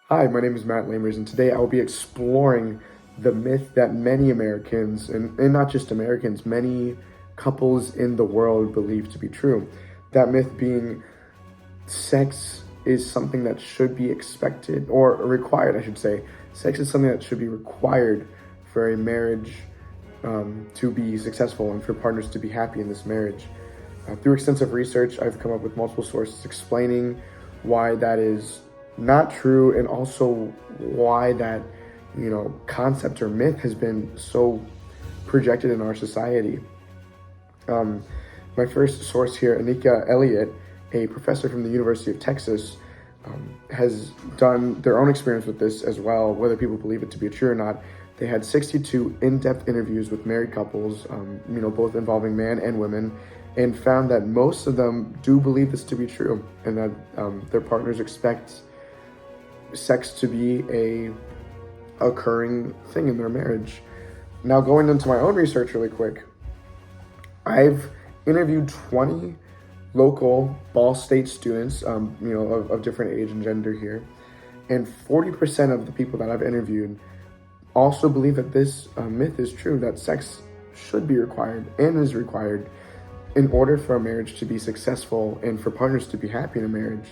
Hi, my name is Matt Lamers, and today I will be exploring the myth that many Americans, and not just Americans, many couples in the world believe to be true. That myth being sex is something that should be expected, or required, I should say. Sex is something that should be required for a marriage to be successful and for partners to be happy in this marriage. Through extensive research, I've come up with multiple sources explaining why that is not true, and also why that concept or myth has been so projected in our society. Um, my first source here, Anika Elliott, a professor from the University of Texas, has done their own experience with this as well, whether people believe it to be true or not. They had 62 in-depth interviews with married couples, both involving man and women, and found that most of them do believe this to be true, and that their partners expect sex to be a occurring thing in their marriage. Now, going into my own research really quick, I've interviewed 20 local Ball State students, of different age and gender here, and 40% of the people that I've interviewed also believe that this myth is true, that sex should be required and is required in order for a marriage to be successful and for partners to be happy in a marriage.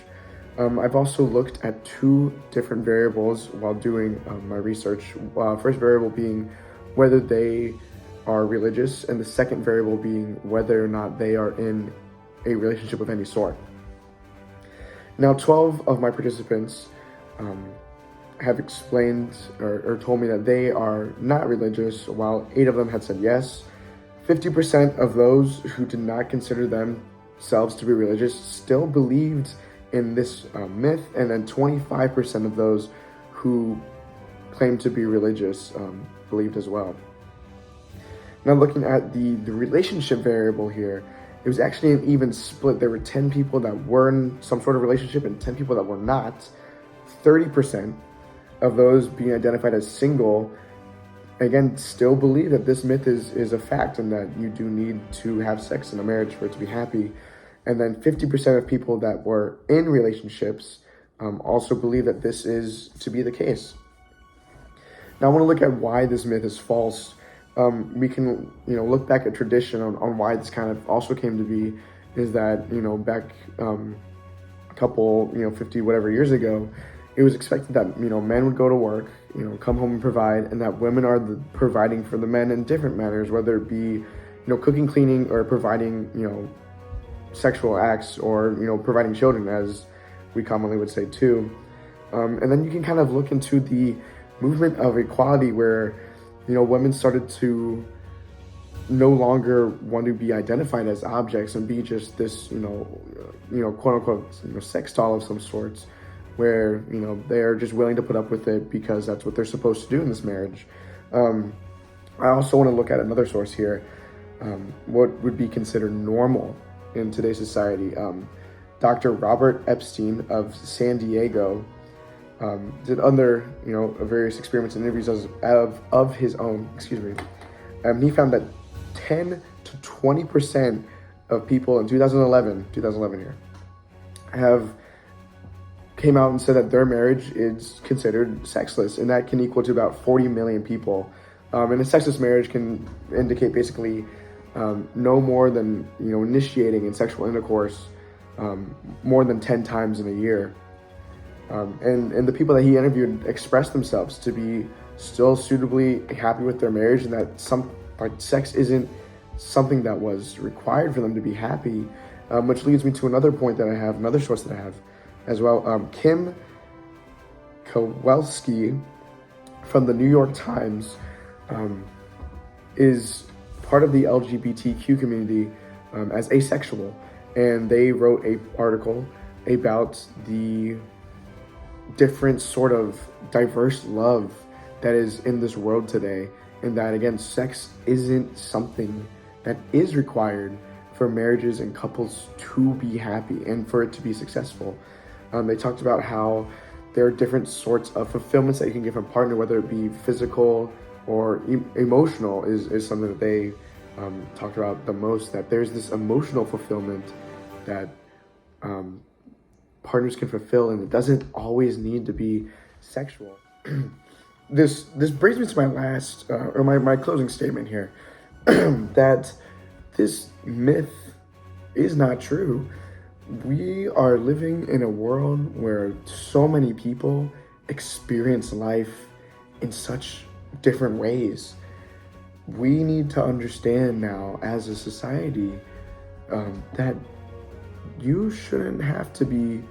I've also looked at two different variables while doing my research. First variable being whether they are religious, and the second variable being whether or not they are in a relationship of any sort. Now, 12 of my participants have explained or told me that they are not religious, while 8 of them had said yes. 50% of those who did not consider themselves to be religious still believed in this myth, and then 25% of those who claimed to be religious believed as well. Now, looking at the relationship variable here, it was actually an even split. There were 10 people that were in some sort of relationship and 10 people that were not. 30% of those being identified as single, again, still believe that this myth is a fact and that you do need to have sex in a marriage for it to be happy. And then 50% of people that were in relationships also believe that this is to be the case. Now, I want to look at why this myth is false. We can, look back at tradition on why this kind of also came to be. Is that, back a couple, 50 whatever years ago, it was expected that, men would go to work, come home and provide, and that women are providing for the men in different manners, whether it be, cooking, cleaning, or providing, sexual acts, or, providing children, as we commonly would say too. And then you can kind of look into the movement of equality where, women started to no longer want to be identified as objects and be just this, quote unquote, sex doll of some sorts, where, they're just willing to put up with it because that's what they're supposed to do in this marriage. I also want to look at another source here, what would be considered normal in today's society. Dr. Robert Epstein of San Diego did other, various experiments and interviews of his own, he found that 10 to 20% of people in 2011 here, have came out and said that their marriage is considered sexless, and that can equal to about 40 million people. And a sexless marriage can indicate basically no more than, initiating in sexual intercourse more than 10 times in a year. And the people that he interviewed expressed themselves to be still suitably happy with their marriage, and that sex isn't something that was required for them to be happy, which leads me to another point that I have, another source that I have as well. Kim Kowalski from the New York Times is part of the LGBTQ community as asexual, and they wrote an article about the different sort of diverse love that is in this world today, and that, again, sex isn't something that is required for marriages and couples to be happy and for it to be successful. They talked about how there are different sorts of fulfillments that you can get from a partner, whether it be physical or emotional is something that they talked about the most, that there's this emotional fulfillment that partners can fulfill, and it doesn't always need to be sexual. This brings me to my last or my closing statement here, that this myth is not true. We are living in a world where so many people experience life in such different ways. We need to understand now as a society that you shouldn't have to be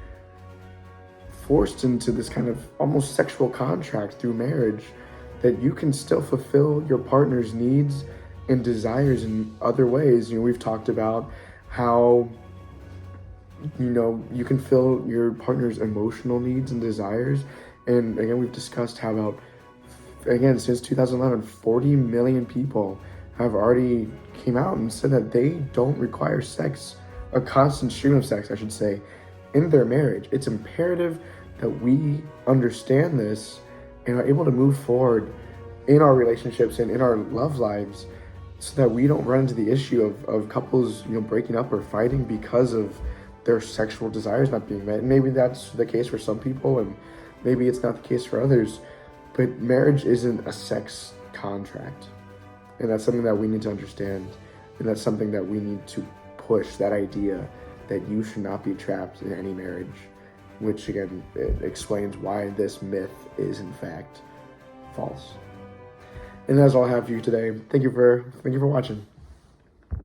forced into this kind of almost sexual contract through marriage, that you can still fulfill your partner's needs and desires in other ways. We've talked about how, you can fill your partner's emotional needs and desires. And again, we've discussed how about, again, since 2011, 40 million people have already came out and said that they don't require sex, a constant stream of sex, I should say, in their marriage. It's imperative that we understand this and are able to move forward in our relationships and in our love lives, so that we don't run into the issue of couples, breaking up or fighting because of their sexual desires not being met. And maybe that's the case for some people, and maybe it's not the case for others, but marriage isn't a sex contract. And that's something that we need to understand. And that's something that we need to push, that idea that you should not be trapped in any marriage, which again, it explains why this myth is in fact false. And that's all I have for you today. Thank you for watching.